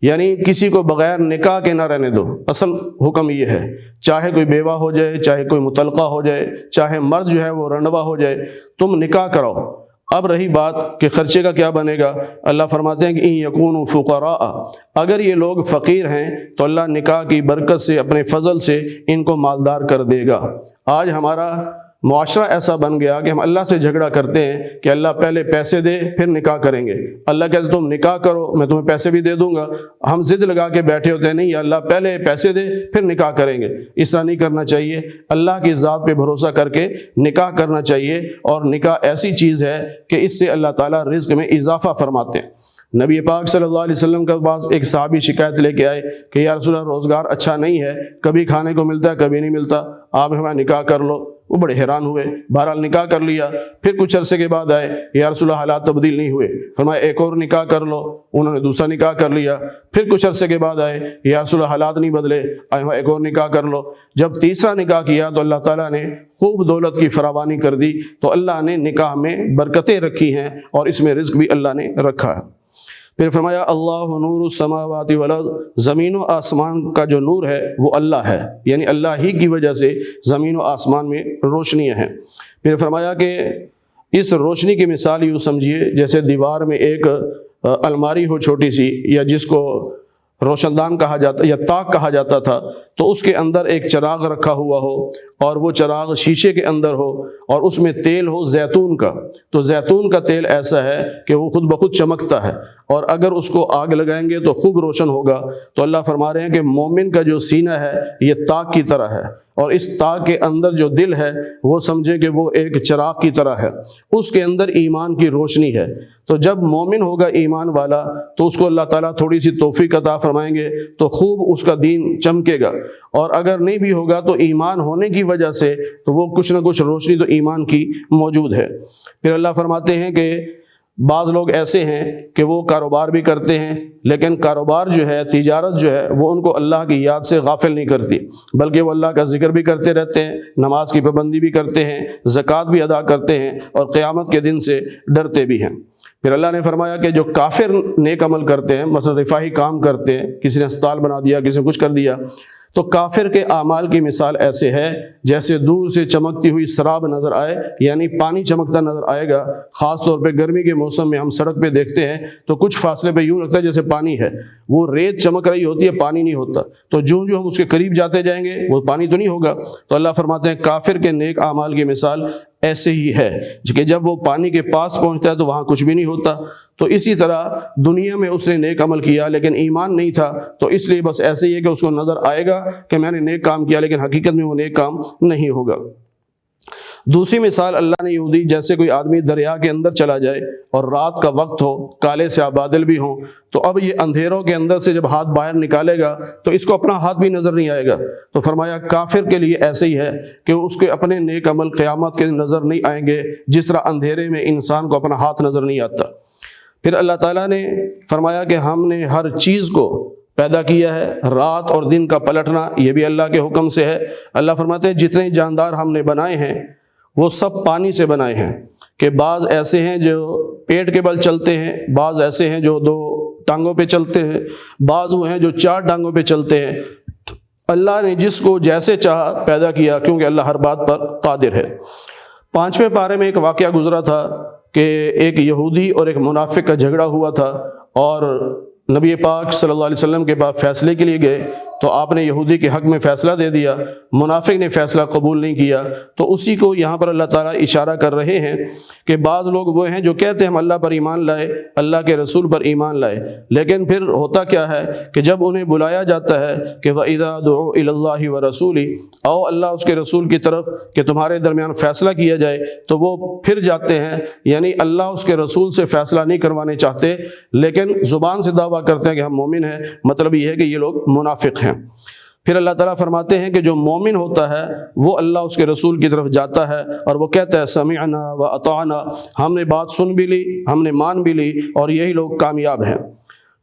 یعنی کسی کو بغیر نکاح کے نہ رہنے دو۔ اصل حکم یہ ہے، چاہے کوئی بیوہ ہو جائے، چاہے کوئی مطلقہ ہو جائے، چاہے مرد جو ہے وہ رنڈوا ہو جائے، تم نکاح کراؤ۔ اب رہی بات کہ خرچے کا کیا بنے گا، اللہ فرماتے ہیں کہ ان یکونوا فقراء، اگر یہ لوگ فقیر ہیں تو اللہ نکاح کی برکت سے، اپنے فضل سے ان کو مالدار کر دے گا۔ آج ہمارا معاشرہ ایسا بن گیا کہ ہم اللہ سے جھگڑا کرتے ہیں کہ اللہ پہلے پیسے دے پھر نکاح کریں گے، اللہ کہتے تم نکاح کرو میں تمہیں پیسے بھی دے دوں گا، ہم ضد لگا کے بیٹھے ہوتے ہیں نہیں یا اللہ پہلے پیسے دے پھر نکاح کریں گے۔ اس طرح نہیں کرنا چاہیے، اللہ کی ذات پہ بھروسہ کر کے نکاح کرنا چاہیے، اور نکاح ایسی چیز ہے کہ اس سے اللہ تعالیٰ رزق میں اضافہ فرماتے ہیں۔ نبی پاک صلی اللہ علیہ وسلم کے پاس ایک صحابی شکایت لے کے آئے کہ یا رسول اللہ روزگار اچھا نہیں ہے، کبھی کھانے کو ملتا ہے کبھی نہیں ملتا، آپ ہمیں نکاح کر لو۔ وہ بڑے حیران ہوئے، بہرحال نکاح کر لیا۔ پھر کچھ عرصے کے بعد آئے، یا رسول اللہ حالات تبدیل نہیں ہوئے، فرمایا ایک اور نکاح کر لو۔ انہوں نے دوسرا نکاح کر لیا۔ پھر کچھ عرصے کے بعد آئے، یا رسول اللہ حالات نہیں بدلے، ایک اور نکاح کر لو۔ جب تیسرا نکاح کیا تو اللہ تعالیٰ نے خوب دولت کی فراوانی کر دی، تو اللہ نے نکاح میں برکتیں رکھی ہیں اور اس میں رزق بھی اللہ نے رکھا ہے۔ پھر فرمایا اللہ نور السماوات والارض، زمین و آسمان کا جو نور ہے وہ اللہ ہے، یعنی اللہ ہی کی وجہ سے زمین و آسمان میں روشنیاں ہیں۔ پھر فرمایا کہ اس روشنی کی مثال یوں سمجھیے جیسے دیوار میں ایک الماری ہو چھوٹی سی، یا جس کو روشن دان کہا جاتا یا تاک کہا جاتا تھا، تو اس کے اندر ایک چراغ رکھا ہوا ہو اور وہ چراغ شیشے کے اندر ہو اور اس میں تیل ہو زیتون کا، تو زیتون کا تیل ایسا ہے کہ وہ خود بخود چمکتا ہے، اور اگر اس کو آگ لگائیں گے تو خوب روشن ہوگا۔ تو اللہ فرما رہے ہیں کہ مومن کا جو سینہ ہے یہ تاک کی طرح ہے، اور اس تاک کے اندر جو دل ہے وہ سمجھے کہ وہ ایک چراغ کی طرح ہے، اس کے اندر ایمان کی روشنی ہے۔ تو جب مومن ہوگا ایمان والا تو اس کو اللہ تعالیٰ تھوڑی سی توفیق عطا فرمائیں گے تو خوب اس کا دین چمکے گا، اور اگر نہیں بھی ہوگا تو ایمان ہونے کی وجہ سے تو وہ کچھ نہ کچھ روشنی تو ایمان کی موجود ہے۔ پھر اللہ فرماتے ہیں کہ بعض لوگ ایسے ہیں کہ وہ کاروبار بھی کرتے ہیں، لیکن کاروبار جو ہے، تجارت جو ہے، وہ ان کو اللہ کی یاد سے غافل نہیں کرتی، بلکہ وہ اللہ کا ذکر بھی کرتے رہتے ہیں، نماز کی پابندی بھی کرتے ہیں، زکوٰۃ بھی ادا کرتے ہیں، اور قیامت کے دن سے ڈرتے بھی ہیں۔ پھر اللہ نے فرمایا کہ جو کافر نیک عمل کرتے ہیں، مثلا رفاہی کام کرتے ہیں، کسی نے اسپتال بنا دیا، کسی نے کچھ کر دیا، تو کافر کے اعمال کی مثال ایسے ہے جیسے دور سے چمکتی ہوئی سراب نظر آئے، یعنی پانی چمکتا نظر آئے گا۔ خاص طور پہ گرمی کے موسم میں ہم سڑک پہ دیکھتے ہیں تو کچھ فاصلے پہ یوں لگتا ہے جیسے پانی ہے، وہ ریت چمک رہی ہوتی ہے، پانی نہیں ہوتا، تو جو ہم اس کے قریب جاتے جائیں گے وہ پانی تو نہیں ہوگا۔ تو اللہ فرماتے ہیں کافر کے نیک اعمال کی مثال ایسے ہی ہے کہ جب وہ پانی کے پاس پہنچتا ہے تو وہاں کچھ بھی نہیں ہوتا۔ تو اسی طرح دنیا میں اس نے نیک عمل کیا لیکن ایمان نہیں تھا، تو اس لیے بس ایسے ہی ہے کہ اس کو نظر آئے گا کہ میں نے نیک کام کیا، لیکن حقیقت میں وہ نیک کام نہیں ہوگا۔ دوسری مثال اللہ نے یوں دی، جیسے کوئی آدمی دریا کے اندر چلا جائے اور رات کا وقت ہو، کالے سے بادل بھی ہوں، تو اب یہ اندھیروں کے اندر سے جب ہاتھ باہر نکالے گا تو اس کو اپنا ہاتھ بھی نظر نہیں آئے گا۔ تو فرمایا کافر کے لیے ایسے ہی ہے کہ اس کے اپنے نیک عمل قیامت کے نظر نہیں آئیں گے، جس طرح اندھیرے میں انسان کو اپنا ہاتھ نظر نہیں آتا۔ پھر اللہ تعالیٰ نے فرمایا کہ ہم نے ہر چیز کو پیدا کیا ہے، رات اور دن کا پلٹنا یہ بھی اللہ کے حکم سے ہے۔ اللہ فرماتے ہیں جتنے جاندار ہم نے بنائے ہیں وہ سب پانی سے بنائے ہیں، کہ بعض ایسے ہیں جو پیٹ کے بل چلتے ہیں، بعض ایسے ہیں جو 2 ٹانگوں پہ چلتے ہیں، بعض وہ ہیں جو 4 ٹانگوں پہ چلتے ہیں۔ اللہ نے جس کو جیسے چاہا پیدا کیا، کیونکہ اللہ ہر بات پر قادر ہے۔ 5ویں پارے میں ایک واقعہ گزرا تھا کہ ایک یہودی اور ایک منافق کا جھگڑا ہوا تھا، اور نبی پاک صلی اللہ علیہ وسلم کے پاس فیصلے کے لیے گئے تو آپ نے یہودی کے حق میں فیصلہ دے دیا، منافق نے فیصلہ قبول نہیں کیا۔ تو اسی کو یہاں پر اللہ تعالیٰ اشارہ کر رہے ہیں کہ بعض لوگ وہ ہیں جو کہتے ہیں ہم اللہ پر ایمان لائے، اللہ کے رسول پر ایمان لائے، لیکن پھر ہوتا کیا ہے کہ جب انہیں بلایا جاتا ہے کہ وَإِذَا دُعُوا إِلَى اللَّهِ وَرَسُولِهِ، آؤ اللہ اس کے رسول کی طرف کہ تمہارے درمیان فیصلہ کیا جائے، تو وہ پھر جاتے ہیں، یعنی اللہ اس کے رسول سے فیصلہ نہیں کروانے چاہتے، لیکن زبان سے دعویٰ کرتے ہیں کہ ہم مومن ہیں۔ مطلب یہ ہے کہ یہ لوگ منافق ہیں۔ پھر اللہ تعالیٰ فرماتے ہیں کہ جو مومن ہوتا ہے وہ اللہ اس کے رسول کی طرف جاتا ہے اور وہ کہتا ہے سمعنا وأطعنا، ہم نے بات سن بھی لی، ہم نے مان بھی لی، اور یہی لوگ کامیاب ہیں۔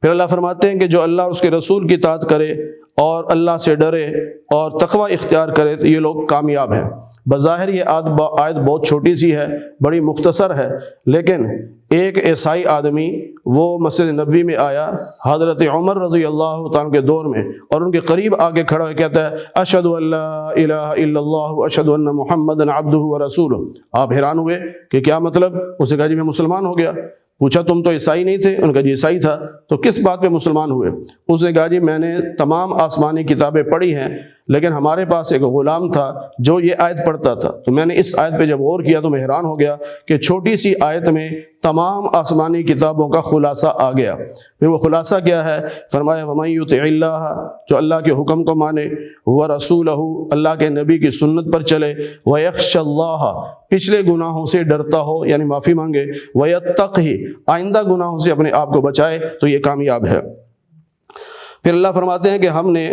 پھر اللہ فرماتے ہیں کہ جو اللہ اس کے رسول کی اطاعت کرے اور اللہ سے ڈرے اور تقوی اختیار کرے تو یہ لوگ کامیاب ہیں۔ بظاہر یہ آیت بہت چھوٹی سی ہے، بڑی مختصر ہے، لیکن ایک عیسائی آدمی وہ مسجد نبوی میں آیا حضرت عمر رضی اللہ تعالیٰ کے دور میں، اور ان کے قریب آگے کھڑا ہو کہتا ہے اشہد ان لا الہ الا اللہ اشہد ان محمد عبدہ ورسولہ۔ آپ حیران ہوئے کہ کیا مطلب؟ اسے کہا جی میں مسلمان ہو گیا۔ پوچھا تم تو عیسائی نہیں تھے؟ ان کا جی عیسائی تھا۔ تو کس بات پہ مسلمان ہوئے؟ اس نے کہا جی میں نے تمام آسمانی کتابیں پڑھی ہیں، لیکن ہمارے پاس ایک غلام تھا جو یہ آیت پڑھتا تھا، تو میں نے اس آیت پہ جب غور کیا تو میں حیران ہو گیا کہ چھوٹی سی آیت میں تمام آسمانی کتابوں کا خلاصہ آ گیا۔ پھر وہ خلاصہ کیا ہے؟ فرمایا وَمَن يُطِعِ اللَّهَ، جو اللہ کے حکم کو مانے، وَرَسُولَهُ، اللہ کے نبی کی سنت پر چلے، وَيَخْشَ اللَّهَ، پچھلے گناہوں سے ڈرتا ہو یعنی معافی مانگے، وَيَتَّقْهِ، آئندہ گناہوں سے اپنے آپ کو بچائے، تو یہ کامیاب ہے۔ پھر اللہ فرماتے ہیں کہ ہم نے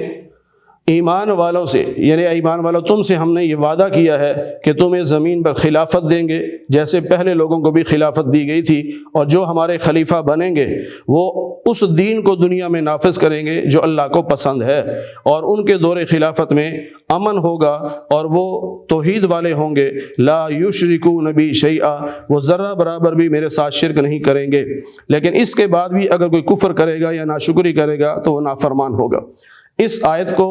ایمان والوں سے، یعنی ایمان والوں تم سے ہم نے یہ وعدہ کیا ہے کہ تمہیں زمین پر خلافت دیں گے، جیسے پہلے لوگوں کو بھی خلافت دی گئی تھی، اور جو ہمارے خلیفہ بنیں گے وہ اس دین کو دنیا میں نافذ کریں گے جو اللہ کو پسند ہے، اور ان کے دور خلافت میں امن ہوگا، اور وہ توحید والے ہوں گے، لا یشرکون بی شیئا، وہ ذرہ برابر بھی میرے ساتھ شرک نہیں کریں گے۔ لیکن اس کے بعد بھی اگر کوئی کفر کرے گا یا ناشکری کرے گا تو وہ نافرمان ہوگا۔ اس آیت کو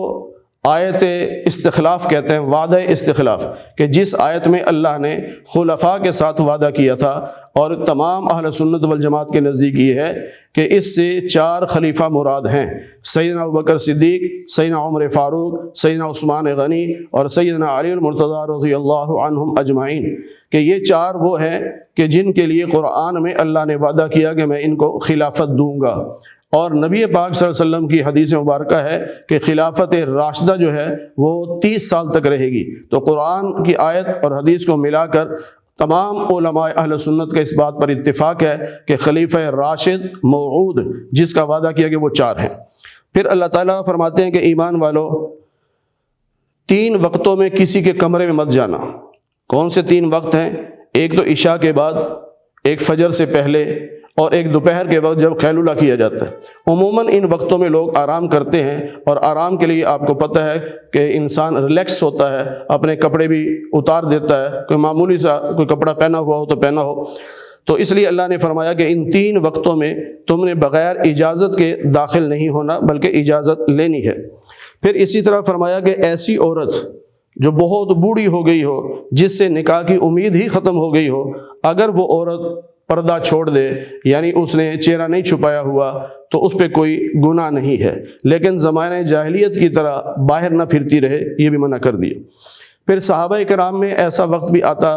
آیت استخلاف کہتے ہیں، وعدہ استخلاف، کہ جس آیت میں اللہ نے خلفاء کے ساتھ وعدہ کیا تھا، اور تمام اہل سنت والجماعت کے نزدیک یہ ہے کہ اس سے 4 خلیفہ مراد ہیں، سیدنا ابوبکر صدیق، سیدنا عمر فاروق، سیدنا عثمان غنی، اور سیدنا علی المرتضیٰ رضی اللہ عنہم اجمعین، کہ یہ 4 وہ ہیں کہ جن کے لیے قرآن میں اللہ نے وعدہ کیا کہ میں ان کو خلافت دوں گا۔ اور نبی پاک صلی اللہ علیہ وسلم کی حدیث مبارکہ ہے کہ خلافت راشدہ جو ہے وہ 30 سال تک رہے گی۔ تو قرآن کی آیت اور حدیث کو ملا کر تمام علماء اہل سنت کا اس بات پر اتفاق ہے کہ خلیفہ راشد موعود، جس کا وعدہ کیا کہ وہ 4 ہیں۔ پھر اللہ تعالیٰ فرماتے ہیں کہ ایمان والو 3 وقتوں میں کسی کے کمرے میں مت جانا۔ کون سے 3 وقت ہیں؟ ایک تو عشاء کے بعد، ایک فجر سے پہلے، اور ایک دوپہر کے وقت جب قیلولہ کیا جاتا ہے۔ عموماً ان وقتوں میں لوگ آرام کرتے ہیں، اور آرام کے لیے آپ کو پتہ ہے کہ انسان ریلیکس ہوتا ہے، اپنے کپڑے بھی اتار دیتا ہے، کوئی معمولی سا کوئی کپڑا پہنا ہوا ہو تو پہنا ہو۔ تو اس لیے اللہ نے فرمایا کہ ان 3 وقتوں میں تم نے بغیر اجازت کے داخل نہیں ہونا، بلکہ اجازت لینی ہے۔ پھر اسی طرح فرمایا کہ ایسی عورت جو بہت بوڑھی ہو گئی ہو، جس سے نکاح کی امید ہی ختم ہو گئی ہو، اگر وہ عورت پردہ چھوڑ دے، یعنی اس نے چہرہ نہیں چھپایا ہوا، تو اس پہ کوئی گناہ نہیں ہے، لیکن زمانہ جاہلیت کی طرح باہر نہ پھرتی رہے، یہ بھی منع کر دیا۔ پھر صحابہ کرام میں ایسا وقت بھی آتا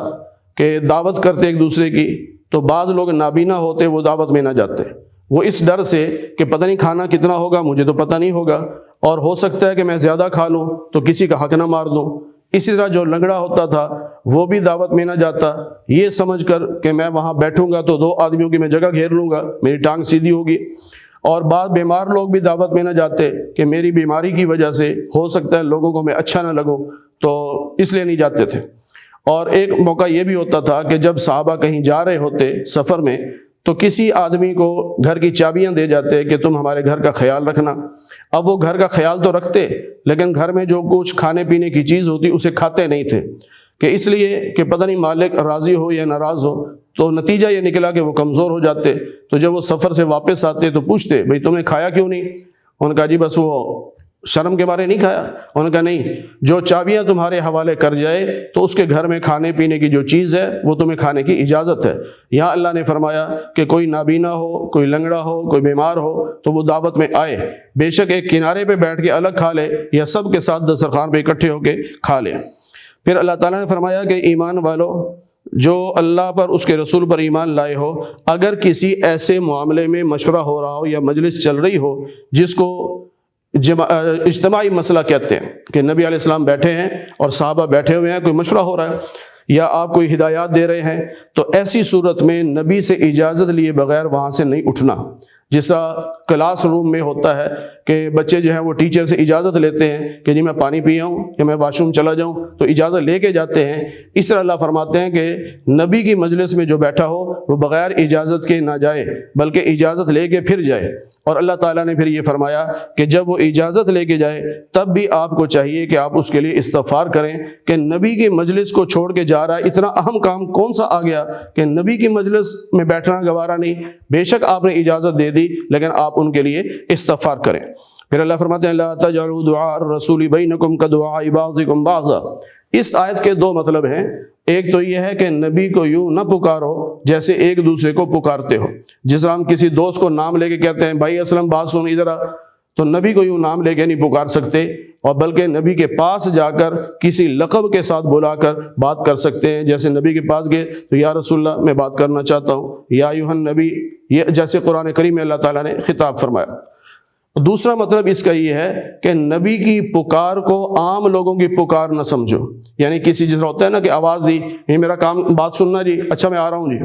کہ دعوت کرتے ایک دوسرے کی، تو بعض لوگ نابینا ہوتے، وہ دعوت میں نہ جاتے، وہ اس ڈر سے کہ پتہ نہیں کھانا کتنا ہوگا، مجھے تو پتہ نہیں ہوگا، اور ہو سکتا ہے کہ میں زیادہ کھا لوں تو کسی کا حق نہ مار دوں۔ اسی طرح جو لنگڑا ہوتا تھا وہ بھی دعوت میں نہ جاتا، یہ سمجھ کر کہ میں وہاں بیٹھوں گا تو 2 آدمیوں کی میں جگہ گھیر لوں گا، میری ٹانگ سیدھی ہوگی۔ اور بعض بیمار لوگ بھی دعوت میں نہ جاتے کہ میری بیماری کی وجہ سے ہو سکتا ہے لوگوں کو میں اچھا نہ لگوں، تو اس لیے نہیں جاتے تھے۔ اور ایک موقع یہ بھی ہوتا تھا کہ جب صحابہ کہیں جا رہے ہوتے سفر میں، تو کسی آدمی کو گھر کی چابیاں دے جاتے کہ تم ہمارے گھر کا خیال رکھنا۔ اب وہ گھر کا خیال تو رکھتے، لیکن گھر میں جو کچھ کھانے پینے کی چیز ہوتی اسے کھاتے نہیں تھے، کہ اس لیے کہ پتہ نہیں مالک راضی ہو یا ناراض ہو۔ تو نتیجہ یہ نکلا کہ وہ کمزور ہو جاتے۔ تو جب وہ سفر سے واپس آتے تو پوچھتے بھئی تم نے کھایا کیوں نہیں؟ ان کا جی بس وہ شرم کے مارے نہیں کھایا؟ انہوں نے کہا نہیں، جو چابیاں تمہارے حوالے کر جائے تو اس کے گھر میں کھانے پینے کی جو چیز ہے وہ تمہیں کھانے کی اجازت ہے۔ یہاں اللہ نے فرمایا کہ کوئی نابینا ہو، کوئی لنگڑا ہو، کوئی بیمار ہو تو وہ دعوت میں آئے، بے شک ایک کنارے پہ بیٹھ کے الگ کھا لے یا سب کے ساتھ دسترخوان پہ اکٹھے ہو کے کھا لے۔ پھر اللہ تعالیٰ نے فرمایا کہ ایمان والو، جو اللہ پر اس کے رسول پر ایمان لائے ہو، اگر کسی ایسے معاملے میں مشورہ ہو رہا ہو یا مجلس چل رہی ہو جس کو اجتماعی مسئلہ کہتے ہیں، کہ نبی علیہ السلام بیٹھے ہیں اور صحابہ بیٹھے ہوئے ہیں، کوئی مشورہ ہو رہا ہے یا آپ کوئی ہدایات دے رہے ہیں، تو ایسی صورت میں نبی سے اجازت لیے بغیر وہاں سے نہیں اٹھنا۔ جیسا کلاس روم میں ہوتا ہے کہ بچے جو ہیں وہ ٹیچر سے اجازت لیتے ہیں کہ جی میں پانی پی آؤں یا میں واش روم چلا جاؤں، تو اجازت لے کے جاتے ہیں۔ اس طرح اللہ فرماتے ہیں کہ نبی کی مجلس میں جو بیٹھا ہو وہ بغیر اجازت کے نہ جائے بلکہ اجازت لے کے پھر جائے۔ اور اللہ تعالیٰ نے پھر یہ فرمایا کہ جب وہ اجازت لے کے جائے تب بھی آپ کو چاہیے کہ آپ اس کے لیے استغفار کریں کہ نبی کی مجلس کو چھوڑ کے جا رہا ہے، اتنا اہم کام کون سا آ گیا کہ نبی کی مجلس میں بیٹھنا گوارا نہیں؟ بے شک آپ نے اجازت دے دی لیکن آپ ان کے لیے استغفار کریں۔ پھر اللہ فرماتے ہیں لا تجعلوا دعاء الرسول بینکم کدعاء بعضکم بعضا۔ اس آیت کے دو مطلب ہیں۔ ایک تو یہ ہے کہ نبی کو یوں نہ پکارو جیسے ایک دوسرے کو پکارتے ہو، جس طرح ہم کسی دوست کو نام لے کے کہتے ہیں بھائی اسلم بات سن ادھر آ، تو نبی کو یوں نام لے کے نہیں پکار سکتے، اور بلکہ نبی کے پاس جا کر کسی لقب کے ساتھ بلا کر بات کر سکتے ہیں۔ جیسے نبی کے پاس گئے تو یا رسول اللہ میں بات کرنا چاہتا ہوں، یا ایھا النبی، یہ جیسے قرآن کریم میں اللہ تعالیٰ نے خطاب فرمایا۔ دوسرا مطلب اس کا یہ ہے کہ نبی کی پکار کو عام لوگوں کی پکار نہ سمجھو، یعنی کسی جس طرح ہوتا ہے نا کہ آواز دی، یہ میرا کام بات سننا جی، اچھا میں آ رہا ہوں جی،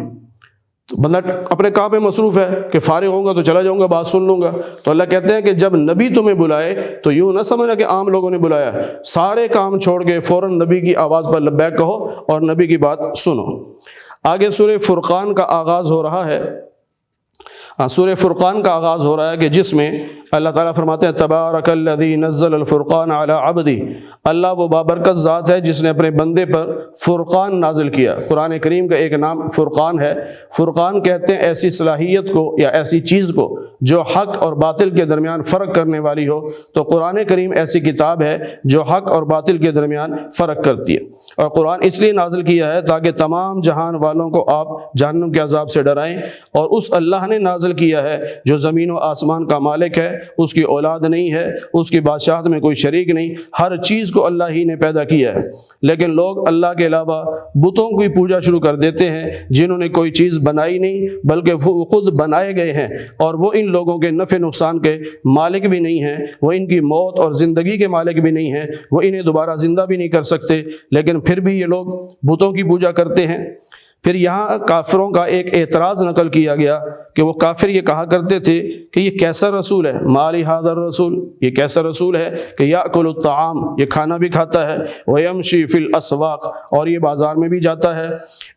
تو بندہ اپنے کام میں مصروف ہے کہ فارغ ہوں گا تو چلا جاؤں گا، بات سن لوں گا۔ تو اللہ کہتے ہیں کہ جب نبی تمہیں بلائے تو یوں نہ سمجھنا کہ عام لوگوں نے بلایا، سارے کام چھوڑ کے فوراً نبی کی آواز پر لبیک کہو اور نبی کی بات سنو۔ آگے سورہ فرقان کا آغاز ہو رہا ہے، سورہ فرقان کا آغاز ہو رہا ہے کہ جس میں اللہ تعالیٰ فرماتے ہیں تبارک الذی نزل الفرقان علی عبدی، اللہ وہ بابرکت ذات ہے جس نے اپنے بندے پر فرقان نازل کیا۔ قرآن کریم کا ایک نام فرقان ہے۔ فرقان کہتے ہیں ایسی صلاحیت کو یا ایسی چیز کو جو حق اور باطل کے درمیان فرق کرنے والی ہو، تو قرآن کریم ایسی کتاب ہے جو حق اور باطل کے درمیان فرق کرتی ہے۔ اور قرآن اس لیے نازل کیا ہے تاکہ تمام جہان والوں کو آپ جہنم کے عذاب سے ڈرائیں، اور اس اللہ نے نازل کیا ہے جو زمین و آسمان کا مالک ہے، اس کی اولاد نہیں ہے، اس کی بادشاہت میں کوئی شریک نہیں، ہر چیز کو اللہ ہی نے پیدا کیا ہے۔ لیکن لوگ اللہ کے علاوہ بتوں کی پوجا شروع کر دیتے ہیں جنہوں نے کوئی چیز بنائی نہیں بلکہ وہ خود بنائے گئے ہیں، اور وہ ان لوگوں کے نفع نقصان کے مالک بھی نہیں ہیں، وہ ان کی موت اور زندگی کے مالک بھی نہیں ہیں، وہ انہیں دوبارہ زندہ بھی نہیں کر سکتے، لیکن پھر بھی یہ لوگ بتوں کی پوجا کرتے ہیں۔ پھر یہاں کافروں کا ایک اعتراض نقل کیا گیا کہ وہ کافر یہ کہا کرتے تھے کہ یہ کیسا رسول ہے، مالی ھذا الرسول، یہ کیسا رسول ہے کہ یاکل الطعام، یہ کھانا بھی کھاتا ہے، ویمشی فی الاسواق، اور یہ بازار میں بھی جاتا ہے،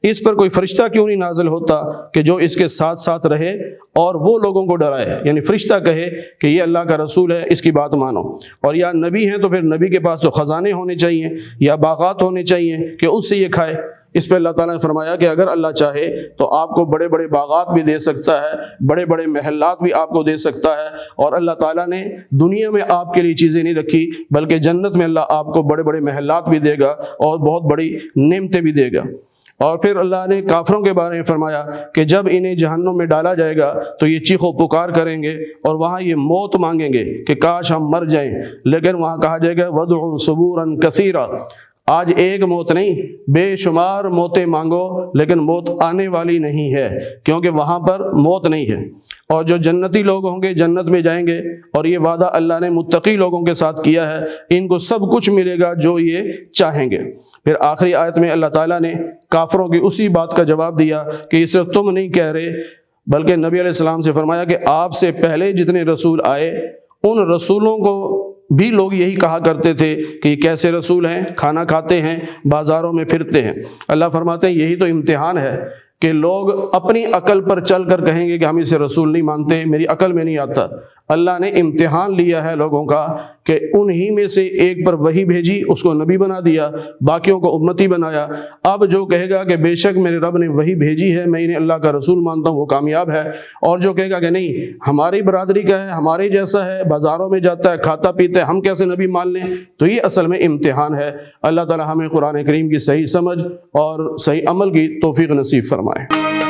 اس پر کوئی فرشتہ کیوں نہیں نازل ہوتا کہ جو اس کے ساتھ ساتھ رہے اور وہ لوگوں کو ڈرائے، یعنی فرشتہ کہے کہ یہ اللہ کا رسول ہے، اس کی بات مانو۔ اور یا نبی ہیں تو پھر نبی کے پاس تو خزانے ہونے چاہیے یا باغات ہونے چاہیے کہ اس سے یہ کھائے۔ اس پہ اللہ تعالیٰ نے فرمایا کہ اگر اللہ چاہے تو آپ کو بڑے بڑے باغات بھی دے سکتا ہے، بڑے بڑے محلات بھی آپ کو دے سکتا ہے، اور اللہ تعالیٰ نے دنیا میں آپ کے لیے چیزیں نہیں رکھی بلکہ جنت میں اللہ آپ کو بڑے بڑے محلات بھی دے گا اور بہت بڑی نعمتیں بھی دے گا۔ اور پھر اللہ نے کافروں کے بارے میں فرمایا کہ جب انہیں جہنم میں ڈالا جائے گا تو یہ چیخ و پکار کریں گے اور وہاں یہ موت مانگیں گے کہ کاش ہم مر جائیں، لیکن وہاں کہا جائے گا وَادْعُوا ثُبُورًا كَثِيرًا، آج ایک موت نہیں بے شمار موتیں مانگو لیکن موت آنے والی نہیں ہے، کیونکہ وہاں پر موت نہیں ہے۔ اور جو جنتی لوگ ہوں گے جنت میں جائیں گے، اور یہ وعدہ اللہ نے متقی لوگوں کے ساتھ کیا ہے، ان کو سب کچھ ملے گا جو یہ چاہیں گے۔ پھر آخری آیت میں اللہ تعالیٰ نے کافروں کی اسی بات کا جواب دیا کہ یہ صرف تم نہیں کہہ رہے، بلکہ نبی علیہ السلام سے فرمایا کہ آپ سے پہلے جتنے رسول آئے ان رسولوں کو بھی لوگ یہی کہا کرتے تھے کہ یہ کیسے رسول ہیں، کھانا کھاتے ہیں، بازاروں میں پھرتے ہیں۔ اللہ فرماتے ہیں یہی تو امتحان ہے کہ لوگ اپنی عقل پر چل کر کہیں گے کہ ہم اسے رسول نہیں مانتے، میری عقل میں نہیں آتا۔ اللہ نے امتحان لیا ہے لوگوں کا کہ انہی میں سے ایک پر وحی بھیجی، اس کو نبی بنا دیا، باقیوں کو امتی بنایا۔ اب جو کہے گا کہ بے شک میرے رب نے وحی بھیجی ہے، میں انہیں اللہ کا رسول مانتا ہوں، وہ کامیاب ہے۔ اور جو کہے گا کہ نہیں ہماری برادری کا ہے، ہمارے جیسا ہے، بازاروں میں جاتا ہے، کھاتا پیتا ہے، ہم کیسے نبی مان لیں، تو یہ اصل میں امتحان ہے۔ اللہ تعالی ہمیں قرآن کریم کی صحیح سمجھ اور صحیح عمل کی توفیق نصیب فرمائے۔